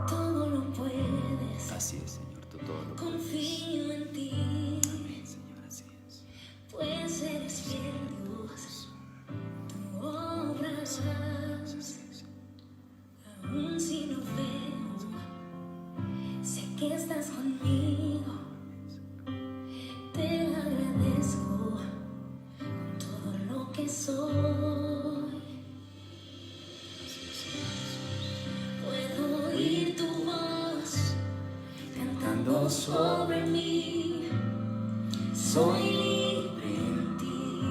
Todo lo puedes. Así es, Señor, tú todo lo puedes. Confío en ti. Amén, Señor, así es. Pues eres fiel, Dios. Tú obras. Aún si no veo, sé que estás conmigo. Te agradezco todo lo que soy. Puedo oír tu voz cantando sobre mí. Soy libre en ti.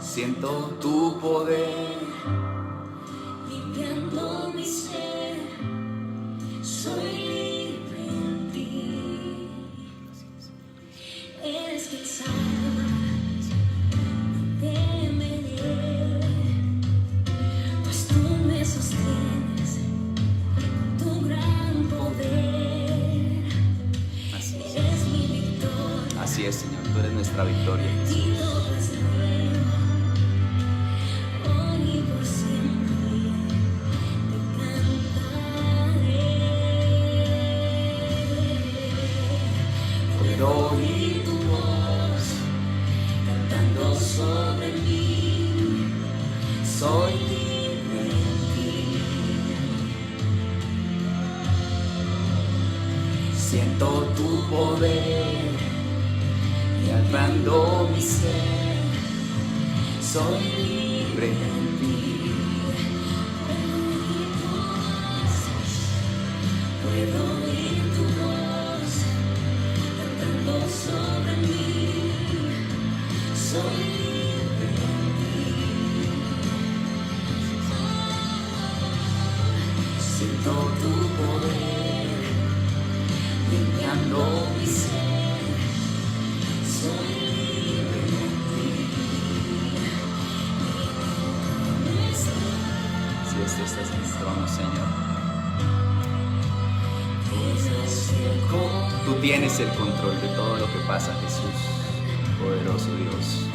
Siento tu poder Limpiando mi ser. Soy libre en ti. Eres quien salva. Temeré, pues tú me sostienes con tu gran poder. Así es. Eres mi victoria. Así es, Señor, tú eres nuestra victoria. Y todo es nuevo, hoy y por siempre te cantaré. Puedo oír tu voz cantando sobre mí. Soy libre en ti. Siento tu poder guiando mi ser. Soy libre en ti. Puedo oír tu voz cantando sobre mí. Soy libre en ti. Siento tu poder limpiando mi ser. Soy libre en ti. Si esto estás en el trono, Señor, tú tienes el control de todo lo que pasa, Jesús, poderoso Dios.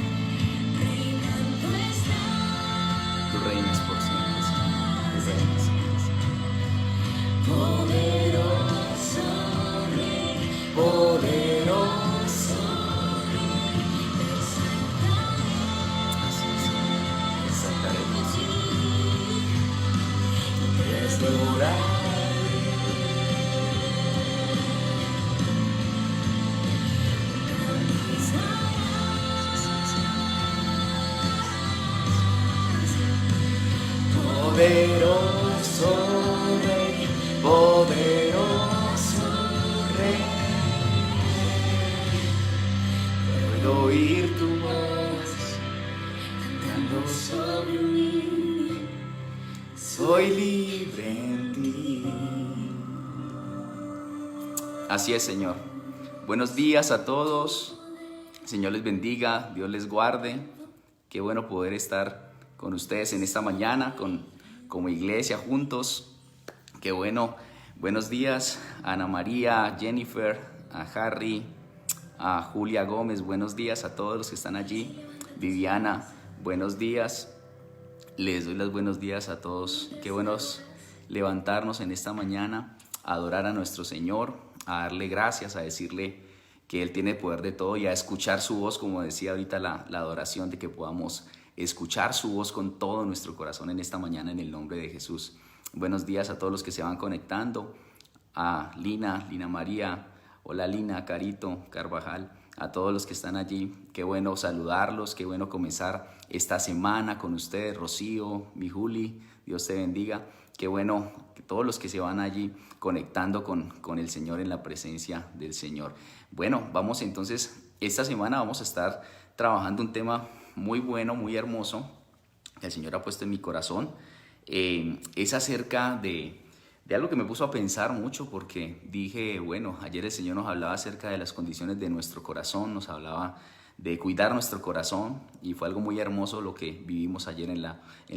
Tú reinas por siempre, Señor. Tú reinas, Señor. Poderoso Rey, Poderoso. Así es, Señor. Exaltaremos. Restaurar. Poderoso Rey, poderoso Rey, puedo oír tu voz cantando sobre mí. Soy libre en ti. Así es, Señor. Buenos días a todos. Señor les bendiga, Dios les guarde. Qué bueno poder estar con ustedes en esta mañana, como iglesia juntos. Qué bueno. Buenos días a Ana María, a Jennifer, a Harry, a Julia Gómez. Buenos días a todos los que están allí. Viviana, buenos días. Les doy los buenos días a todos. Qué buenos levantarnos en esta mañana, a adorar a nuestro Señor, a darle gracias, a decirle que Él tiene poder de todo y a escuchar su voz, como decía ahorita la adoración, de que podamos escuchar su voz con todo nuestro corazón en esta mañana en el nombre de Jesús. Buenos días a todos los que se van conectando, a Lina María, hola Lina, Carito, Carvajal, a todos los que están allí. Qué bueno saludarlos, qué bueno comenzar esta semana con ustedes. Rocío, mi Juli, Dios te bendiga. Qué bueno que todos los que se van allí conectando con el Señor, en la presencia del Señor. Bueno, vamos entonces, esta semana vamos a estar trabajando un tema muy bueno, muy hermoso, que el Señor ha puesto en mi corazón. Es acerca de algo que me puso a pensar mucho, porque dije, bueno, ayer el Señor nos hablaba acerca de las condiciones de nuestro corazón, nos hablaba de cuidar nuestro corazón, y fue algo muy hermoso lo que vivimos ayer en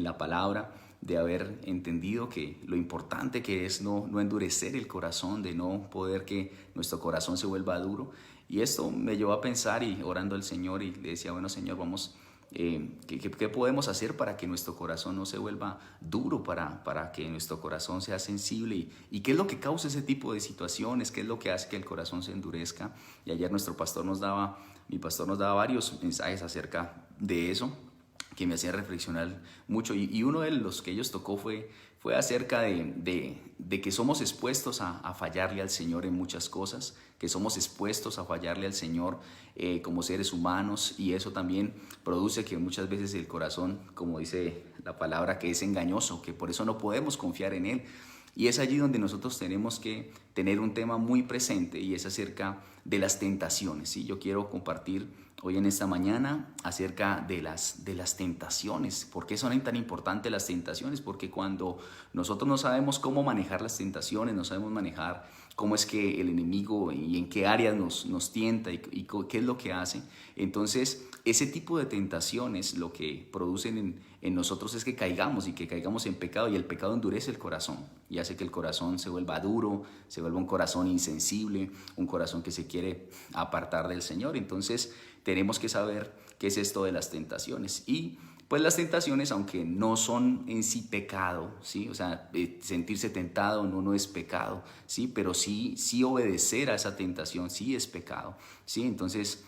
la palabra, de haber entendido que lo importante que es no endurecer el corazón, de no poder que nuestro corazón se vuelva duro. Y esto me llevó a pensar, y orando al Señor, y le decía, bueno Señor, vamos ¿Qué podemos hacer para que nuestro corazón no se vuelva duro, para que nuestro corazón sea sensible? ¿Y qué es lo que causa ese tipo de situaciones? ¿Qué es lo que hace que el corazón se endurezca? Y ayer mi pastor nos daba varios mensajes acerca de eso, que me hacía reflexionar mucho. Y uno de los que ellos tocó fue acerca de que somos expuestos a fallarle al Señor en muchas cosas, que somos expuestos a fallarle al Señor como seres humanos, y eso también produce que muchas veces el corazón, como dice la palabra, que es engañoso, que por eso no podemos confiar en Él. Y es allí donde nosotros tenemos que tener un tema muy presente, y es acerca de las tentaciones, ¿sí? Yo quiero compartir hoy en esta mañana acerca de las tentaciones. ¿Por qué son tan importantes las tentaciones? Porque cuando nosotros no sabemos cómo manejar las tentaciones, no sabemos manejar cómo es que el enemigo y en qué áreas nos tienta y qué es lo que hace, entonces ese tipo de tentaciones lo que producen en nosotros es que caigamos, y que caigamos en pecado, y el pecado endurece el corazón y hace que el corazón se vuelva duro, se vuelva un corazón insensible, un corazón que se quiere apartar del Señor. Entonces tenemos que saber qué es esto de las tentaciones. Y pues las tentaciones, aunque no son en sí pecado, ¿sí? O sea, sentirse tentado no es pecado, ¿sí? Pero sí obedecer a esa tentación sí es pecado, ¿sí? Entonces,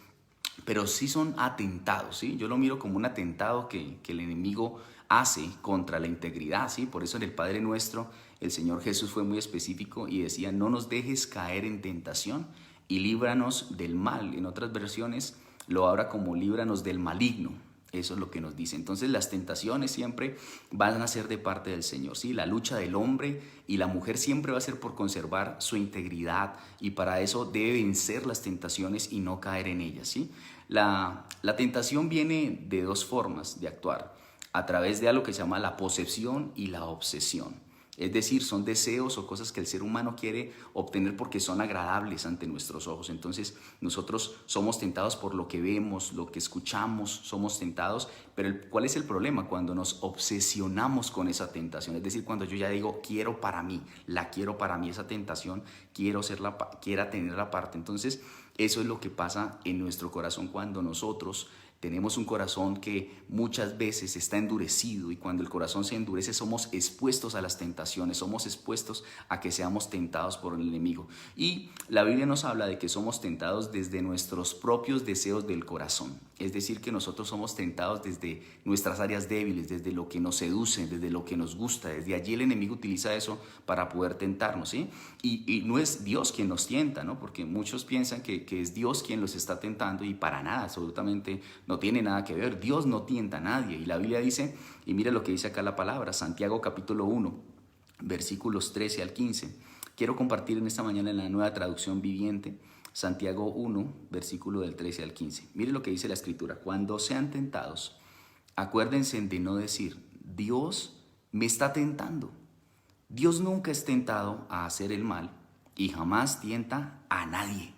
pero sí son atentados, ¿sí? Yo lo miro como un atentado que el enemigo hace contra la integridad, ¿sí? Por eso en el Padre Nuestro el Señor Jesús fue muy específico y decía: no nos dejes caer en tentación y líbranos del mal. En otras versiones lo habla como líbranos del maligno. Eso es lo que nos dice. Entonces las tentaciones siempre van a ser de parte del Señor, ¿sí? La lucha del hombre y la mujer siempre va a ser por conservar su integridad, y para eso debe vencer las tentaciones y no caer en ellas, ¿sí? La tentación viene de dos formas de actuar: a través de algo que se llama la posesión y la obsesión. Es decir, son deseos o cosas que el ser humano quiere obtener porque son agradables ante nuestros ojos. Entonces nosotros somos tentados por lo que vemos, lo que escuchamos, somos tentados. Pero ¿cuál es el problema? Cuando nos obsesionamos con esa tentación. Es decir, cuando yo ya digo: quiero para mí, la quiero para mí, esa tentación, quiero tenerla parte. Entonces eso es lo que pasa en nuestro corazón cuando nosotros tenemos un corazón que muchas veces está endurecido, y cuando el corazón se endurece somos expuestos a las tentaciones, somos expuestos a que seamos tentados por el enemigo. Y la Biblia nos habla de que somos tentados desde nuestros propios deseos del corazón. Es decir, que nosotros somos tentados desde nuestras áreas débiles, desde lo que nos seduce, desde lo que nos gusta. Desde allí el enemigo utiliza eso para poder tentarnos, ¿sí? Y no es Dios quien nos tienta, ¿no? Porque muchos piensan que es Dios quien los está tentando, y para nada, absolutamente no tiene nada que ver. Dios no tienta a nadie. Y la Biblia dice, y mira lo que dice acá la palabra, Santiago capítulo 1, versículos 13 al 15. Quiero compartir en esta mañana en la Nueva Traducción Viviente, Santiago 1, versículo del 13 al 15. Mire lo que dice la Escritura: cuando sean tentados, acuérdense de no decir: Dios me está tentando. Dios nunca es tentado a hacer el mal y jamás tienta a nadie.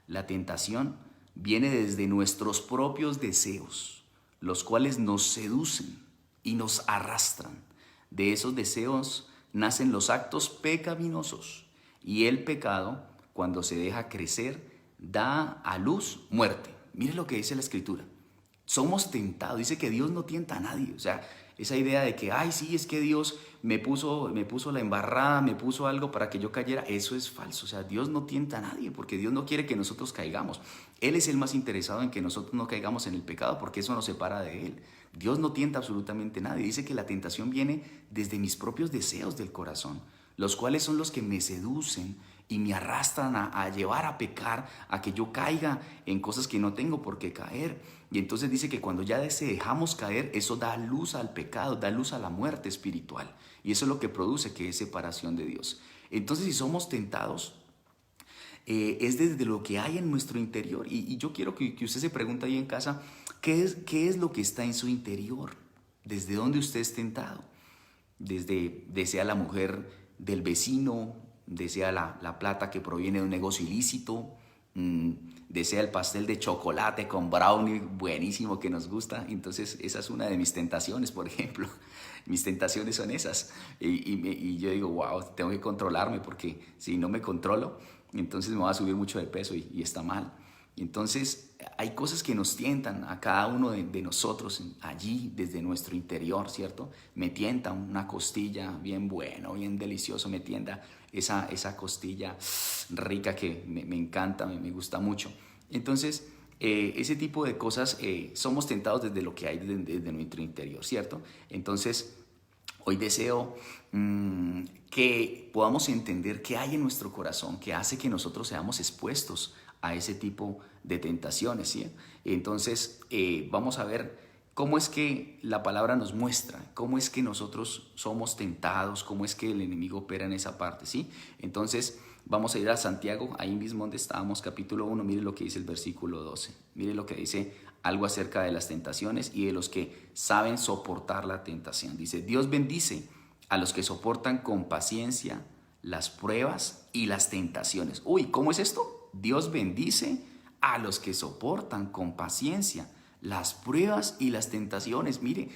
La tentación viene desde nuestros propios deseos, los cuales nos seducen y nos arrastran. De esos deseos nacen los actos pecaminosos, y el pecado, cuando se deja crecer, da a luz muerte. Mire lo que dice la Escritura. Somos tentados. Dice que Dios no tienta a nadie. O sea, esa idea de que, ay, sí, es que Dios me puso la embarrada, me puso algo para que yo cayera, eso es falso. O sea, Dios no tienta a nadie, porque Dios no quiere que nosotros caigamos. Él es el más interesado en que nosotros no caigamos en el pecado, porque eso nos separa de Él. Dios no tienta absolutamente a nadie. Dice que la tentación viene desde mis propios deseos del corazón, los cuales son los que me seducen y me arrastran a llevar a pecar, a que yo caiga en cosas que no tengo por qué caer. Y entonces dice que cuando ya dejamos caer, eso da luz al pecado, da luz a la muerte espiritual. Y eso es lo que produce que es separación de Dios. Entonces, si somos tentados, es desde lo que hay en nuestro interior. Y yo quiero que usted se pregunte ahí en casa, ¿qué es lo que está en su interior? ¿Desde dónde usted es tentado? Desea la mujer del vecino, desea la plata que proviene de un negocio ilícito, desea el pastel de chocolate con brownie buenísimo que nos gusta. Entonces esa es una de mis tentaciones, por ejemplo. Mis tentaciones son esas, y yo digo, wow, tengo que controlarme, porque si no me controlo, entonces me va a subir mucho de peso y está mal. Y entonces hay cosas que nos tientan a cada uno de nosotros allí desde nuestro interior, ¿cierto? Me tienta una costilla bien bueno, bien delicioso, me tienta esa costilla rica que me encanta, me gusta mucho. Entonces, ese tipo de cosas somos tentados desde lo que hay desde nuestro interior, ¿cierto? Entonces, hoy deseo que podamos entender qué hay en nuestro corazón que hace que nosotros seamos expuestos a ese tipo de tentaciones, ¿sí? Entonces, vamos a ver cómo es que la palabra nos muestra, cómo es que nosotros somos tentados, cómo es que el enemigo opera en esa parte, ¿sí? Entonces, vamos a ir a Santiago, ahí mismo donde estábamos, capítulo 1, mire lo que dice el versículo 12, mire lo que dice algo acerca de las tentaciones y de los que saben soportar la tentación. Dice, Dios bendice a los que soportan con paciencia las pruebas y las tentaciones. Uy, ¿cómo es esto? Dios bendice a los que soportan con paciencia las pruebas y las tentaciones. Mire,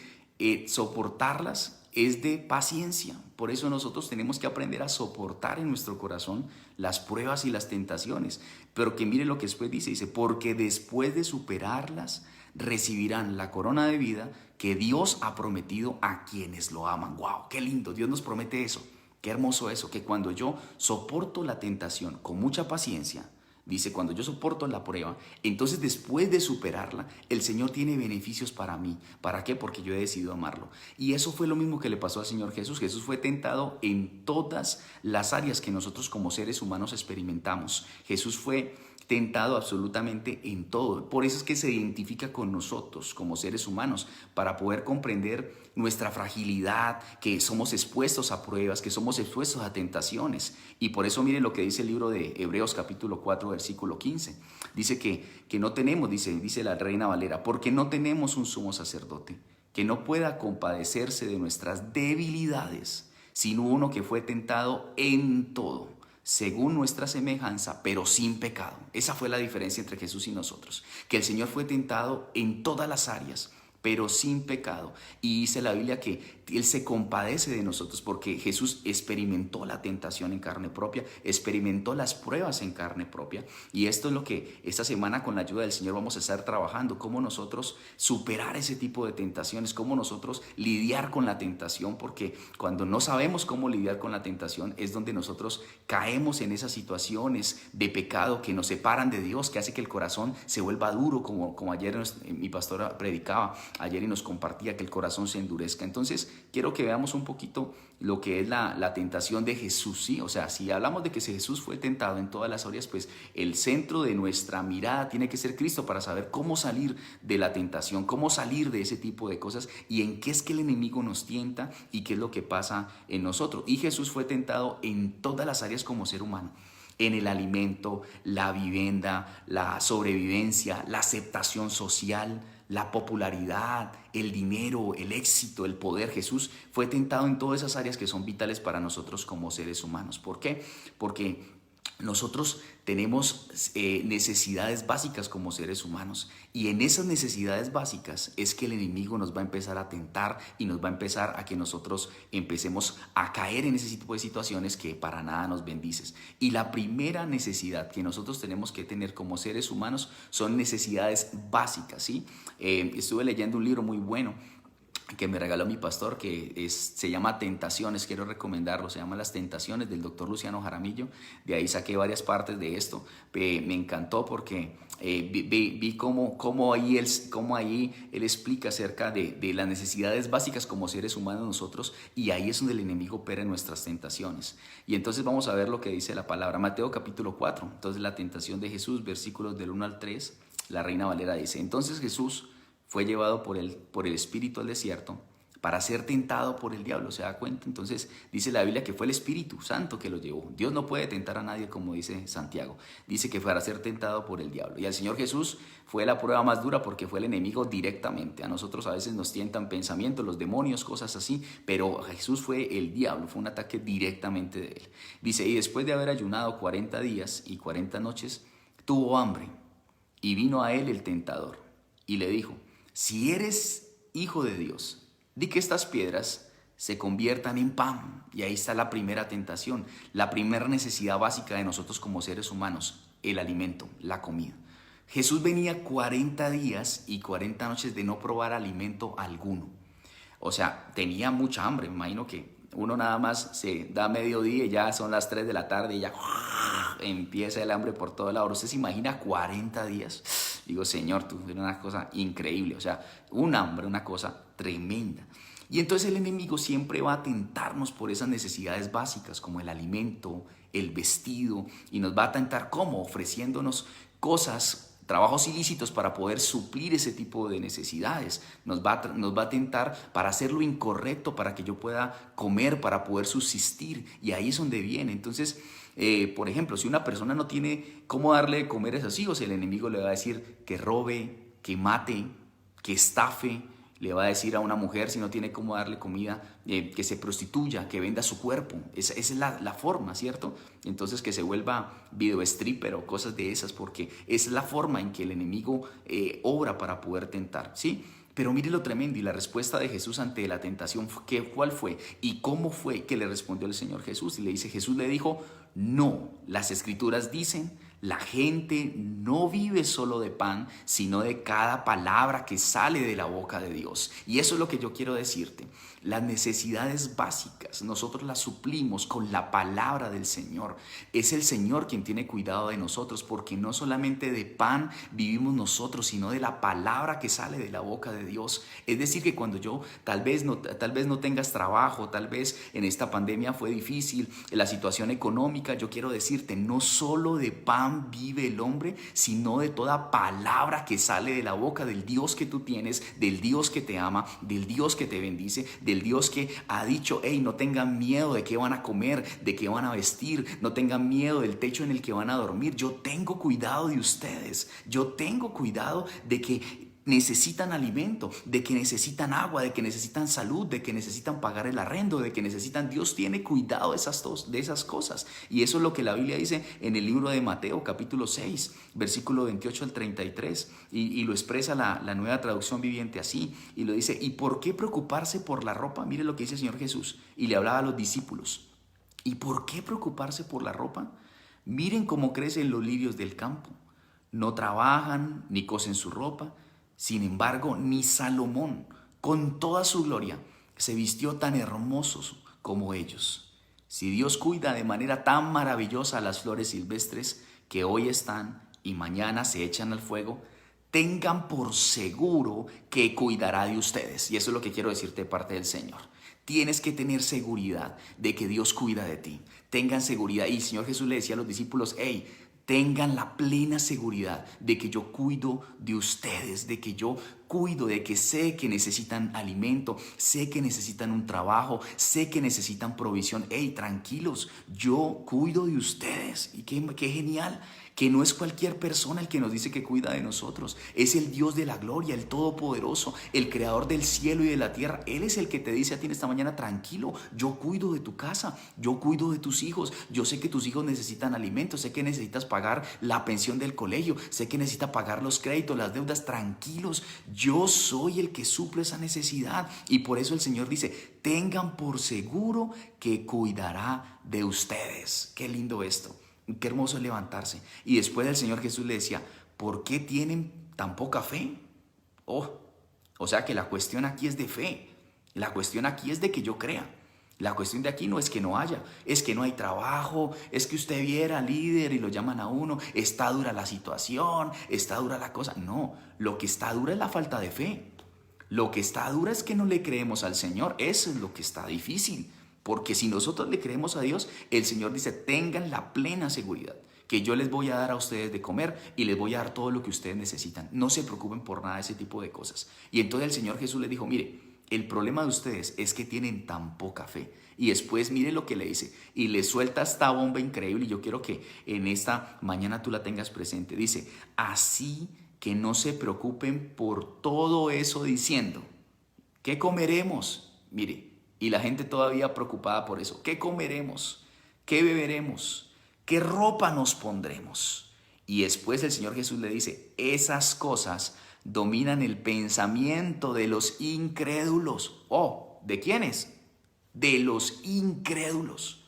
soportarlas es de paciencia. Por eso nosotros tenemos que aprender a soportar en nuestro corazón las pruebas y las tentaciones. Pero que mire lo que después dice, porque después de superarlas recibirán la corona de vida que Dios ha prometido a quienes lo aman. ¡Wow! ¡Qué lindo! Dios nos promete eso. Qué hermoso eso, que cuando yo soporto la tentación con mucha paciencia, dice, cuando yo soporto la prueba, entonces después de superarla, el Señor tiene beneficios para mí. ¿Para qué? Porque yo he decidido amarlo. Y eso fue lo mismo que le pasó al Señor Jesús. Jesús fue tentado en todas las áreas que nosotros como seres humanos experimentamos. Jesús fue tentado absolutamente en todo. Por eso es que se identifica con nosotros como seres humanos, para poder comprender nuestra fragilidad, que somos expuestos a pruebas, que somos expuestos a tentaciones. Y por eso miren lo que dice el libro de Hebreos capítulo 4 versículo 15. Dice que no tenemos, dice la Reina Valera, porque no tenemos un sumo sacerdote que no pueda compadecerse de nuestras debilidades, sino uno que fue tentado en todo, según nuestra semejanza, pero sin pecado. Esa fue la diferencia entre Jesús y nosotros, que el Señor fue tentado en todas las áreas, pero sin pecado. Y dice la Biblia que Él se compadece de nosotros porque Jesús experimentó la tentación en carne propia, experimentó las pruebas en carne propia. Y esto es lo que esta semana con la ayuda del Señor vamos a estar trabajando, cómo nosotros superar ese tipo de tentaciones, cómo nosotros lidiar con la tentación, porque cuando no sabemos cómo lidiar con la tentación es donde nosotros caemos en esas situaciones de pecado que nos separan de Dios, que hace que el corazón se vuelva duro, como ayer mi pastora predicaba ayer y nos compartía, que el corazón se endurezca. Entonces quiero que veamos un poquito lo que es la tentación de Jesús, ¿sí? O sea, si hablamos de que Jesús fue tentado en todas las áreas, pues el centro de nuestra mirada tiene que ser Cristo, para saber cómo salir de la tentación, cómo salir de ese tipo de cosas y en qué es que el enemigo nos tienta y qué es lo que pasa en nosotros. Y Jesús fue tentado en todas las áreas como ser humano, en el alimento, la vivienda, la sobrevivencia, la aceptación social, la popularidad, el dinero, el éxito, el poder. Jesús fue tentado en todas esas áreas que son vitales para nosotros como seres humanos. ¿Por qué? Porque nosotros tenemos necesidades básicas como seres humanos, y en esas necesidades básicas es que el enemigo nos va a empezar a tentar y nos va a empezar a que nosotros empecemos a caer en ese tipo de situaciones que para nada nos bendices. Y la primera necesidad que nosotros tenemos que tener como seres humanos son necesidades básicas, ¿sí? Estuve leyendo un libro muy bueno que me regaló mi pastor, que se llama Tentaciones, quiero recomendarlo, se llama Las Tentaciones, del doctor Luciano Jaramillo. De ahí saqué varias partes de esto. Me encantó porque vi cómo ahí él explica acerca de las necesidades básicas como seres humanos nosotros, y ahí es donde el enemigo opera en nuestras tentaciones. Y entonces vamos a ver lo que dice la palabra. Mateo capítulo 4, entonces la tentación de Jesús, versículos del 1 al 3, la Reina Valera dice: entonces Jesús fue llevado por el Espíritu al desierto para ser tentado por el diablo. ¿Se da cuenta? Entonces dice la Biblia que fue el Espíritu Santo que lo llevó. Dios no puede tentar a nadie, como dice Santiago. Dice que fue para ser tentado por el diablo. Y al Señor Jesús fue la prueba más dura porque fue el enemigo directamente. A nosotros a veces nos tientan pensamientos, los demonios, cosas así, pero Jesús fue el diablo, fue un ataque directamente de él. Dice, y después de haber ayunado 40 días y 40 noches, tuvo hambre, y vino a él el tentador y le dijo: si eres hijo de Dios, di que estas piedras se conviertan en pan. Y ahí está la primera tentación, la primera necesidad básica de nosotros como seres humanos, el alimento, la comida. Jesús venía 40 días y 40 noches de no probar alimento alguno. O sea, tenía mucha hambre. Me imagino que uno nada más se da mediodía y ya son las 3 de la tarde y ya empieza el hambre por todo lado. ¿Usted se imagina 40 días? Digo, Señor, tú eres una cosa increíble. O sea, un hambre, una cosa tremenda. Y entonces el enemigo siempre va a tentarnos por esas necesidades básicas como el alimento, el vestido, y nos va a tentar ¿cómo? Ofreciéndonos cosas, trabajos ilícitos para poder suplir ese tipo de necesidades. Nos va a tentar para hacer lo incorrecto, para que yo pueda comer, para poder subsistir. Y ahí es donde viene. Entonces, por ejemplo, si una persona no tiene cómo darle de comer a sus hijos, el enemigo le va a decir que robe, que mate, que estafe. Le va a decir a una mujer, si no tiene cómo darle comida, que se prostituya, que venda su cuerpo. Esa es la forma, ¿cierto? Entonces que se vuelva video stripper o cosas de esas, porque esa es la forma en que el enemigo obra para poder tentar, ¿sí? Pero mire lo tremendo y la respuesta de Jesús ante la tentación, ¿cuál fue? ¿Y cómo fue que le respondió el Señor Jesús? Y le dice, Jesús le dijo, no, las escrituras dicen, la gente no vive solo de pan, sino de cada palabra que sale de la boca de Dios. Y eso es lo que yo quiero decirte. Las necesidades básicas nosotros las suplimos con la palabra del Señor. Es el Señor quien tiene cuidado de nosotros, porque no solamente de pan vivimos nosotros, sino de la palabra que sale de la boca de Dios. Es decir, que cuando yo tal vez no tengas trabajo, tal vez en esta pandemia fue difícil, la situación económica, yo quiero decirte, no solo de pan vive el hombre, sino de toda palabra que sale de la boca del Dios que tú tienes, del Dios que te ama, del Dios que te bendice, del Dios que ha dicho, hey, no tengan miedo de qué van a comer, de qué van a vestir, no tengan miedo del techo en el que van a dormir. Yo tengo cuidado de ustedes, yo tengo cuidado de que necesitan alimento, de que necesitan agua, de que necesitan salud, de que necesitan pagar el arrendo, de que necesitan. Dios tiene cuidado de esas cosas. Y eso es lo que la Biblia dice en el libro de Mateo, capítulo 6, versículo 28 al 33. Y lo expresa la Nueva Traducción Viviente así. Y lo dice, ¿y por qué preocuparse por la ropa? Mire lo que dice el Señor Jesús. Y le hablaba a los discípulos. ¿Y por qué preocuparse por la ropa? Miren cómo crecen los lirios del campo. No trabajan ni cosen su ropa. Sin embargo, ni Salomón, con toda su gloria, se vistió tan hermoso como ellos. Si Dios cuida de manera tan maravillosa a las flores silvestres que hoy están y mañana se echan al fuego, tengan por seguro que cuidará de ustedes. Y eso es lo que quiero decirte de parte del Señor. Tienes que tener seguridad de que Dios cuida de ti. Tengan seguridad. Y el Señor Jesús le decía a los discípulos, hey, tengan la plena seguridad de que yo cuido de ustedes, de que yo cuido, de que sé que necesitan alimento, sé que necesitan un trabajo, sé que necesitan provisión. Hey, tranquilos, yo cuido de ustedes. Y qué genial, que no es cualquier persona el que nos dice que cuida de nosotros. Es el Dios de la gloria, el Todopoderoso, el Creador del cielo y de la tierra. Él es el que te dice a ti en esta mañana, tranquilo, yo cuido de tu casa, yo cuido de tus hijos. Yo sé que tus hijos necesitan alimento, sé que necesitas pagar la pensión del colegio, sé que necesitas pagar los créditos, las deudas. Tranquilos, yo soy el que suple esa necesidad. Y por eso el Señor dice, tengan por seguro que cuidará de ustedes. Qué lindo esto. Qué hermoso es levantarse. Y después el Señor Jesús le decía, ¿por qué tienen tan poca fe? O sea que la cuestión aquí es de fe. La cuestión aquí es de que yo crea. La cuestión de aquí no es que no haya, es que no hay trabajo, es que usted viera líder y lo llaman a uno, está dura la situación, está dura la cosa. No, lo que está dura es la falta de fe. Lo que está dura es que no le creemos al Señor. Eso es lo que está difícil. Porque si nosotros le creemos a Dios, el Señor dice, tengan la plena seguridad que yo les voy a dar a ustedes de comer y les voy a dar todo lo que ustedes necesitan. No se preocupen por nada de ese tipo de cosas. Y entonces el Señor Jesús les dijo, mire, el problema de ustedes es que tienen tan poca fe. Y después mire lo que le dice. Y le suelta esta bomba increíble y yo quiero que en esta mañana tú la tengas presente. Dice, así que no se preocupen por todo eso diciendo, ¿qué comeremos? Mire. Y la gente todavía preocupada por eso. ¿Qué comeremos? ¿Qué beberemos? ¿Qué ropa nos pondremos? Y después el Señor Jesús le dice, esas cosas dominan el pensamiento de los incrédulos. ¿De quiénes? De los incrédulos.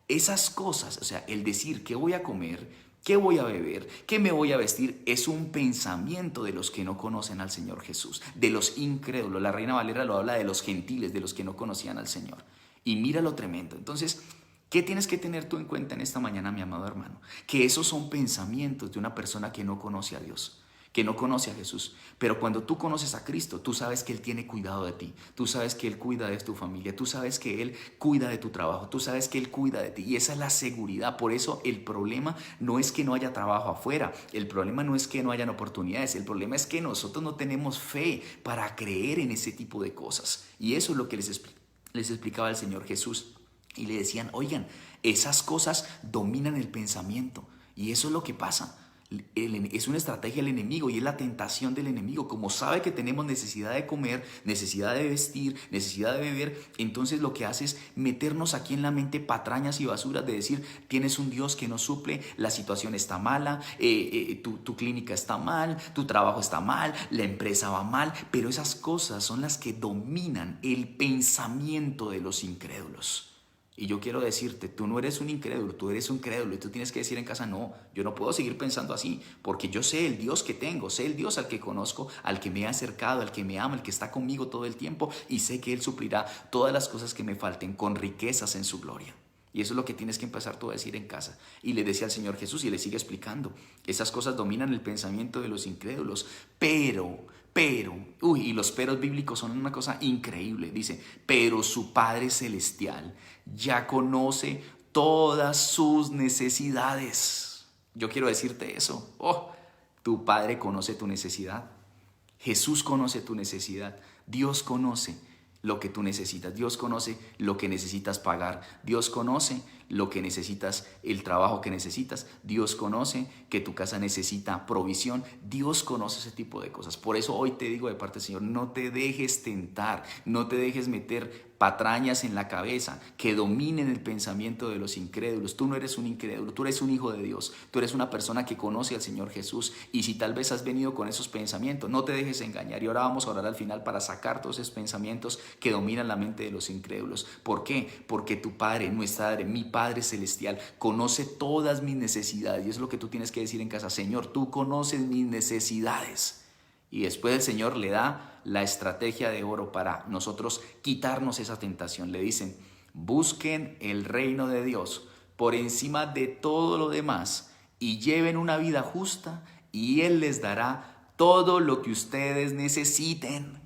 Esas cosas, o sea, el decir qué voy a comer, ¿Qué voy a beber? ¿Qué me voy a vestir? Es un pensamiento de los que no conocen al Señor Jesús, de los incrédulos. La Reina Valera lo habla de los gentiles, de los que no conocían al Señor. Y mira lo tremendo. Entonces, ¿qué tienes que tener tú en cuenta en esta mañana, mi amado hermano? Que esos son pensamientos de una persona que no conoce a Dios, que no conoce a Jesús. Pero cuando tú conoces a Cristo, tú sabes que Él tiene cuidado de ti, tú sabes que Él cuida de tu familia, tú sabes que Él cuida de tu trabajo, tú sabes que Él cuida de ti, y esa es la seguridad. Por eso el problema no es que no haya trabajo afuera, el problema no es que no hayan oportunidades, el problema es que nosotros no tenemos fe para creer en ese tipo de cosas. Y eso es lo que les explicaba el Señor Jesús. Y le decían, oigan, esas cosas dominan el pensamiento, y eso es lo que pasa. Es una estrategia del enemigo y es la tentación del enemigo. Como sabe que tenemos necesidad de comer, necesidad de vestir, necesidad de beber, entonces lo que hace es meternos aquí en la mente patrañas y basuras de decir, tienes un Dios que no suple, la situación está mala, tu clínica está mal, tu trabajo está mal, la empresa va mal. Pero esas cosas son las que dominan el pensamiento de los incrédulos. Y yo quiero decirte, tú no eres un incrédulo, tú eres un crédulo, y tú tienes que decir en casa, no, yo no puedo seguir pensando así, porque yo sé el Dios que tengo, sé el Dios al que conozco, al que me ha acercado, al que me ama, al que está conmigo todo el tiempo, y sé que Él suplirá todas las cosas que me falten con riquezas en su gloria. Y eso es lo que tienes que empezar tú a decir en casa. Y le decía al Señor Jesús, y le sigue explicando, esas cosas dominan el pensamiento de los incrédulos, pero, y los peros bíblicos son una cosa increíble. Dice, pero su Padre Celestial ya conoce todas sus necesidades. Yo quiero decirte eso. Tu Padre conoce tu necesidad. Jesús conoce tu necesidad. Dios conoce lo que tú necesitas. Dios conoce lo que necesitas pagar. Dios conoce lo que necesitas, el trabajo que necesitas. Dios conoce que tu casa necesita provisión. Dios conoce ese tipo de cosas. Por eso hoy te digo de parte del Señor, no te dejes tentar, no te dejes meter patrañas en la cabeza que dominen el pensamiento de los incrédulos. Tú no eres un incrédulo, tú eres un hijo de Dios, tú eres una persona que conoce al Señor Jesús. Y si tal vez has venido con esos pensamientos, no te dejes engañar. Y ahora vamos a orar al final para sacar todos esos pensamientos que dominan la mente de los incrédulos. ¿Por qué? Porque tu Padre, nuestra Padre, mi Padre Celestial conoce todas mis necesidades. Y es lo que tú tienes que decir en casa, Señor, tú conoces mis necesidades. Y después el Señor le da la estrategia de oro para nosotros quitarnos esa tentación. Le dicen, busquen el reino de Dios por encima de todo lo demás y lleven una vida justa y Él les dará todo lo que ustedes necesiten.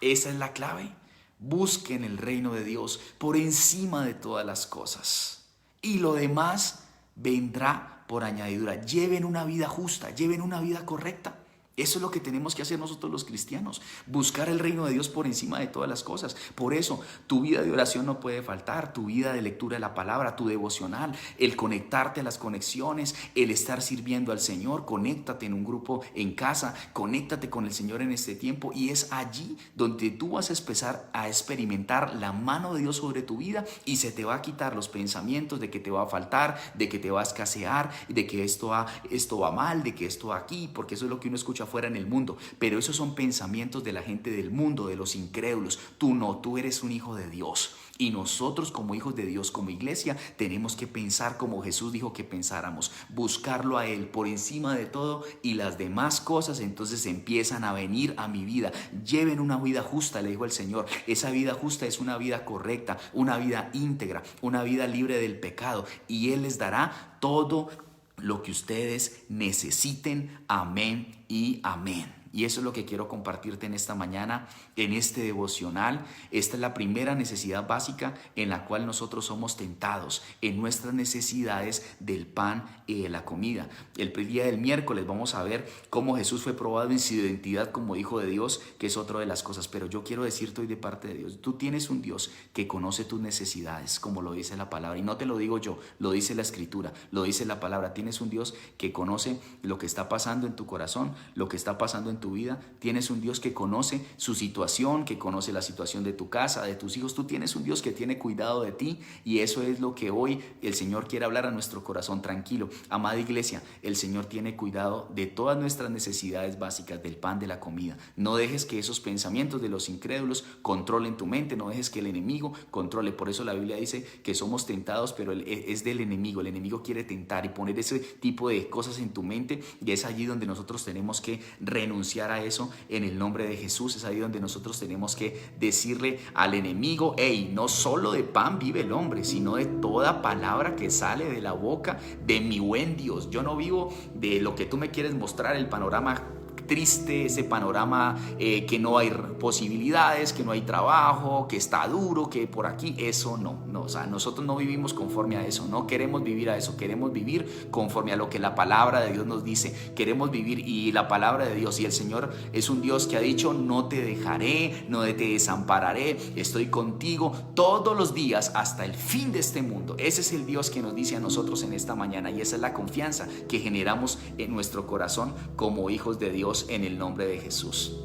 Esa es la clave. Busquen el reino de Dios por encima de todas las cosas. Y lo demás vendrá por añadidura. Lleven una vida justa, lleven una vida correcta. Eso es lo que tenemos que hacer nosotros los cristianos, buscar el reino de Dios por encima de todas las cosas. Por eso tu vida de oración no puede faltar, tu vida de lectura de la palabra, tu devocional, el conectarte a las conexiones, el estar sirviendo al Señor. Conéctate en un grupo en casa, conéctate con el Señor en este tiempo, y es allí donde tú vas a empezar a experimentar la mano de Dios sobre tu vida, y se te va a quitar los pensamientos de que te va a faltar, de que te va a escasear, de que esto va mal, de que esto va aquí, porque eso es lo que uno escucha fuera en el mundo. Pero esos son pensamientos de la gente del mundo, de los incrédulos. Tú no, tú eres un hijo de Dios. Y nosotros como hijos de Dios, como iglesia, tenemos que pensar como Jesús dijo que pensáramos, buscarlo a Él por encima de todo, y las demás cosas entonces empiezan a venir a mi vida. Lleven una vida justa, le dijo el Señor. Esa vida justa es una vida correcta, una vida íntegra, una vida libre del pecado, y Él les dará todo lo que ustedes necesiten. Amén y amén. Y eso es lo que quiero compartirte en esta mañana, en este devocional. Esta es la primera necesidad básica en la cual nosotros somos tentados, en nuestras necesidades del pan y de la comida. El día del miércoles vamos a ver cómo Jesús fue probado en su identidad como Hijo de Dios, que es otra de las cosas. Pero yo quiero decirte hoy de parte de Dios, tú tienes un Dios que conoce tus necesidades, como lo dice la palabra. Y no te lo digo yo, lo dice la Escritura, lo dice la palabra. Tienes un Dios que conoce lo que está pasando en tu corazón, lo que está pasando en en tu vida. Tienes un Dios que conoce su situación, que conoce la situación de tu casa, de tus hijos. Tú tienes un Dios que tiene cuidado de ti, y eso es lo que hoy el Señor quiere hablar a nuestro corazón. Tranquilo, amada iglesia, el Señor tiene cuidado de todas nuestras necesidades básicas, del pan, de la comida. No dejes que esos pensamientos de los incrédulos controlen tu mente, no dejes que el enemigo controle. Por eso la Biblia dice que somos tentados, pero es del enemigo. El enemigo quiere tentar y poner ese tipo de cosas en tu mente, y es allí donde nosotros tenemos que renunciar a eso en el nombre de Jesús. Es ahí donde nosotros tenemos que decirle al enemigo: hey, no solo de pan vive el hombre, sino de toda palabra que sale de la boca de mi buen Dios. Yo no vivo de lo que tú me quieres mostrar, el panorama triste, ese panorama que no hay posibilidades, que no hay trabajo, que está duro, que por aquí. Eso no, o sea, nosotros no vivimos conforme a eso, no queremos vivir a eso, queremos vivir conforme a lo que la palabra de Dios nos dice, queremos vivir. Y la palabra de Dios, y el Señor es un Dios que ha dicho: no te dejaré, no te desampararé, estoy contigo todos los días hasta el fin de este mundo. Ese es el Dios que nos dice a nosotros en esta mañana, y esa es la confianza que generamos en nuestro corazón como hijos de Dios, en el nombre de Jesús.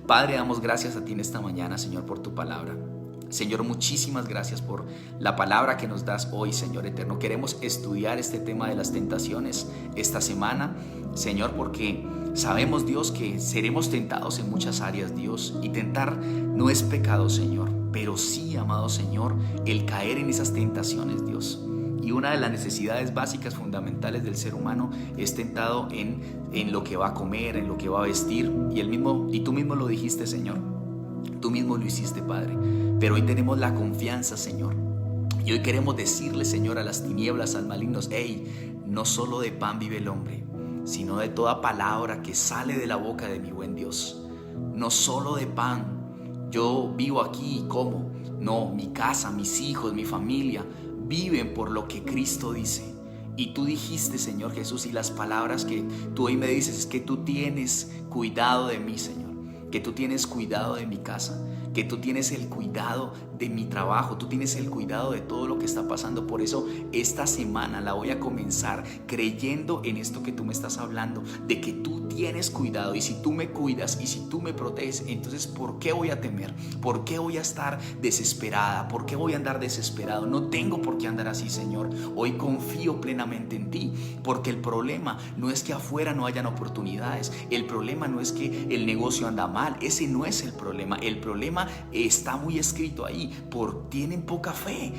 Padre, damos gracias a ti en esta mañana, Señor, por tu palabra. Señor, muchísimas gracias por la palabra que nos das hoy, Señor eterno. Queremos estudiar este tema de las tentaciones esta semana, Señor, porque sabemos, Dios, que seremos tentados en muchas áreas, Dios, y tentar no es pecado, Señor, pero sí, amado Señor, el caer en esas tentaciones, Dios. Y una de las necesidades básicas, fundamentales del ser humano, es tentado en lo que va a comer, en lo que va a vestir. Y tú mismo lo dijiste, Señor. Tú mismo lo hiciste, Padre. Pero hoy tenemos la confianza, Señor. Y hoy queremos decirle, Señor, a las tinieblas, a los malignos: hey, no solo de pan vive el hombre, sino de toda palabra que sale de la boca de mi buen Dios. No solo de pan. Yo vivo aquí y como. No, mi casa, mis hijos, mi familia viven por lo que Cristo dice. Y tú dijiste, Señor Jesús, y las palabras que tú hoy me dices es que tú tienes cuidado de mí, Señor, que tú tienes cuidado de mi casa, que tú tienes el cuidado de mi trabajo, tú tienes el cuidado de todo lo que está pasando. Por eso esta semana la voy a comenzar creyendo en esto que tú me estás hablando, de que tú tienes cuidado, y si tú me cuidas y si tú me proteges, entonces ¿por qué voy a temer? ¿Por qué voy a estar desesperada? ¿Por qué voy a andar desesperado? No tengo por qué andar así, Señor. Hoy confío plenamente en ti, porque el problema no es que afuera no hayan oportunidades, el problema no es que el negocio anda mal, ese no es el problema. El problema está muy escrito ahí: tienen poca fe,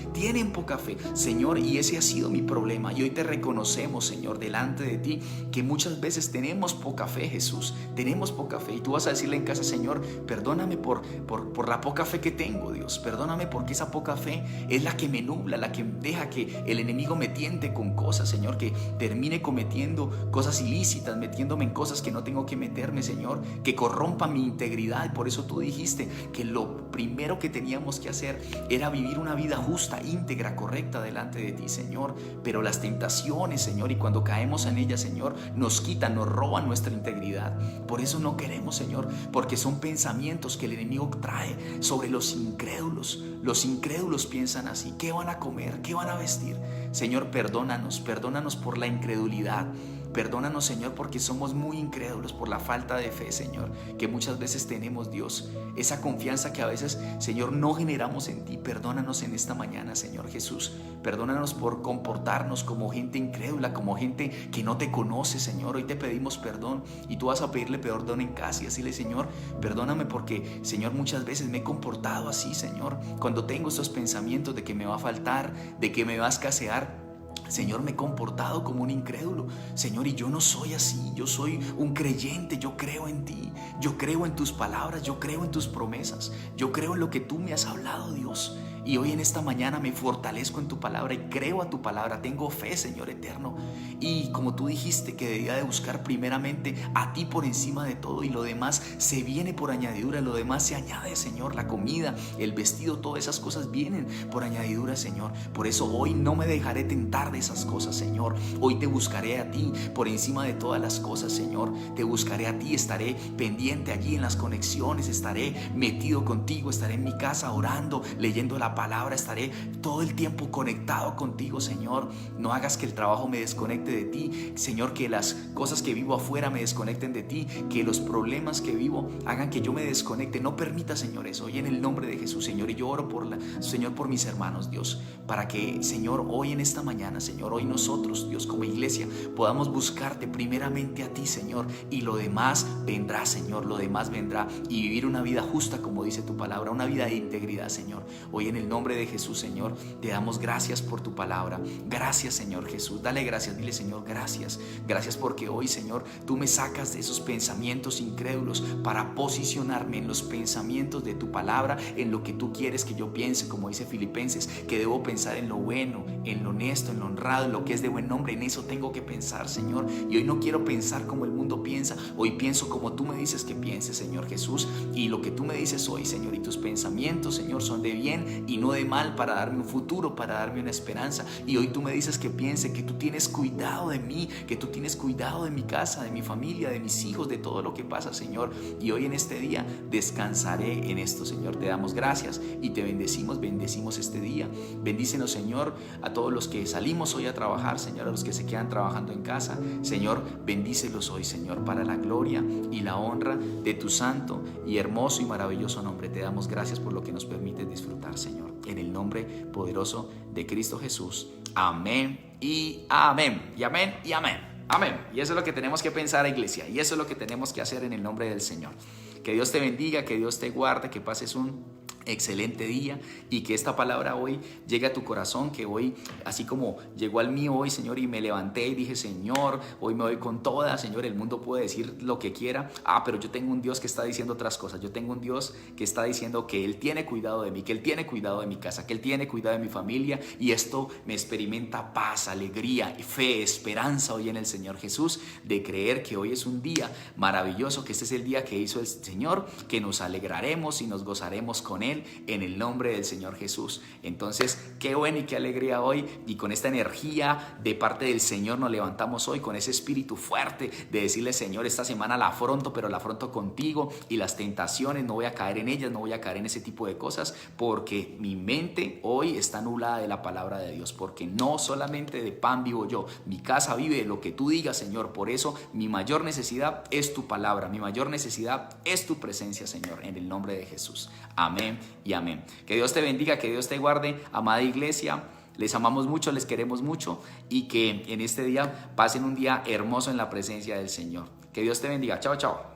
Señor, y ese ha sido mi problema. Y hoy te reconocemos, Señor, delante de ti, que muchas veces tenemos poca fe, Jesús, tenemos poca fe. Y tú vas a decirle en casa: Señor, perdóname por la poca fe que tengo, Dios, perdóname, porque esa poca fe es la que me nubla, la que deja que el enemigo me tiente con cosas, Señor, que termine cometiendo cosas ilícitas, metiéndome en cosas que no tengo que meterme, Señor, que corrompa mi integridad. Por eso tú dijiste que lo primero que teníamos que hacer era vivir una vida justa, íntegra, correcta delante de ti, Señor. Pero las tentaciones, Señor, y cuando caemos en ellas, Señor, nos quitan, nos roban nuestra integridad. Por eso no queremos, Señor, porque son pensamientos que el enemigo trae sobre los incrédulos. Los incrédulos piensan así: ¿qué van a comer? ¿Qué van a vestir? Señor, perdónanos por la incredulidad. Perdónanos, Señor, porque somos muy incrédulos por la falta de fe, Señor, que muchas veces tenemos, Dios. Esa confianza que a veces, Señor, no generamos en ti. Perdónanos en esta mañana, Señor Jesús. Perdónanos por comportarnos como gente incrédula, como gente que no te conoce, Señor. Hoy te pedimos perdón, y tú vas a pedirle perdón en casa y decirle: Señor, perdóname porque, Señor, muchas veces me he comportado así, Señor. Cuando tengo esos pensamientos de que me va a faltar, de que me va a escasear, Señor, me he comportado como un incrédulo, Señor, y yo no soy así. Yo soy un creyente, yo creo en ti, yo creo en tus palabras, yo creo en tus promesas, yo creo en lo que tú me has hablado, Dios. Y hoy en esta mañana me fortalezco en tu palabra y creo a tu palabra. Tengo fe, Señor eterno. Y como tú dijiste que debía de buscar primeramente a ti por encima de todo, y lo demás se viene por añadidura, lo demás se añade, Señor. La comida, el vestido, todas esas cosas vienen por añadidura, Señor. Por eso hoy no me dejaré tentar de esas cosas, Señor. Hoy te buscaré a ti por encima de todas las cosas, Señor. Te buscaré a ti, estaré pendiente allí en las conexiones, estaré metido contigo, estaré en mi casa orando, leyendo la palabra, estaré todo el tiempo conectado contigo, Señor. No hagas que el trabajo me desconecte de ti, Señor, que las cosas que vivo afuera me desconecten de ti, que los problemas que vivo hagan que yo me desconecte. No permita, Señor, eso. Hoy en el nombre de Jesús, Señor, y yo oro Señor, por mis hermanos, Dios, para que, Señor, hoy en esta mañana, Señor, hoy nosotros, Dios, como iglesia, podamos buscarte primeramente a ti, Señor, y lo demás vendrá, Señor, lo demás vendrá, y vivir una vida justa, como dice tu palabra, una vida de integridad, Señor. Hoy en el nombre de Jesús, Señor, te damos gracias por tu palabra. Gracias, Señor Jesús. Dale gracias, dile, Señor, gracias. Gracias porque hoy, Señor, tú me sacas de esos pensamientos incrédulos para posicionarme en los pensamientos de tu palabra, en lo que tú quieres que yo piense, como dice Filipenses, que debo pensar en lo bueno, en lo honesto, en lo honrado, en lo que es de buen nombre. En eso tengo que pensar, Señor. Y hoy no quiero pensar como el mundo piensa. Hoy pienso como tú me dices que piense, Señor Jesús. Y lo que tú me dices hoy, Señor, y tus pensamientos, Señor, son de bien y no de mal, para darme un futuro, para darme una esperanza. Y hoy tú me dices que piense que tú tienes cuidado de mí, que tú tienes cuidado de mi casa, de mi familia, de mis hijos, de todo lo que pasa, Señor. Y hoy en este día descansaré en esto, Señor. Te damos gracias y te bendecimos este día. Bendícenos, Señor, a todos los que salimos hoy a trabajar, Señor, a los que se quedan trabajando en casa, Señor, bendícelos hoy, Señor, para la gloria y la honra de tu santo y hermoso y maravilloso nombre. Te damos gracias por lo que nos permites disfrutar, Señor, en el nombre poderoso de Cristo Jesús. Amén y amén, y amén y amén. Amén. Y eso es lo que tenemos que pensar, iglesia, y eso es lo que tenemos que hacer en el nombre del Señor. Que Dios te bendiga, que Dios te guarde, que pases un excelente día y que esta palabra hoy llegue a tu corazón, que hoy, así como llegó al mío hoy, Señor, y me levanté y dije, Señor, hoy me voy con toda, Señor. El mundo puede decir lo que quiera, pero yo tengo un Dios que está diciendo otras cosas. Yo tengo un Dios que está diciendo que Él tiene cuidado de mí, que Él tiene cuidado de mi casa, que Él tiene cuidado de mi familia, y esto me experimenta paz, alegría y fe, esperanza hoy en el Señor Jesús, de creer que hoy es un día maravilloso, que este es el día que hizo el Señor, que nos alegraremos y nos gozaremos con Él en el nombre del Señor Jesús. Entonces, qué bueno y qué alegría hoy, y con esta energía de parte del Señor nos levantamos hoy con ese espíritu fuerte de decirle, Señor, esta semana la afronto, pero la afronto contigo, y las tentaciones no voy a caer en ellas, no voy a caer en ese tipo de cosas, porque mi mente hoy está nublada de la palabra de Dios, porque no solamente de pan vivo yo, mi casa vive de lo que tú digas, Señor. Por eso mi mayor necesidad es tu palabra, mi mayor necesidad es tu presencia, Señor, en el nombre de Jesús. Amén y amén. Que Dios te bendiga, que Dios te guarde, amada iglesia. Les amamos mucho, les queremos mucho, y que en este día pasen un día hermoso en la presencia del Señor. Que Dios te bendiga. Chao, chao.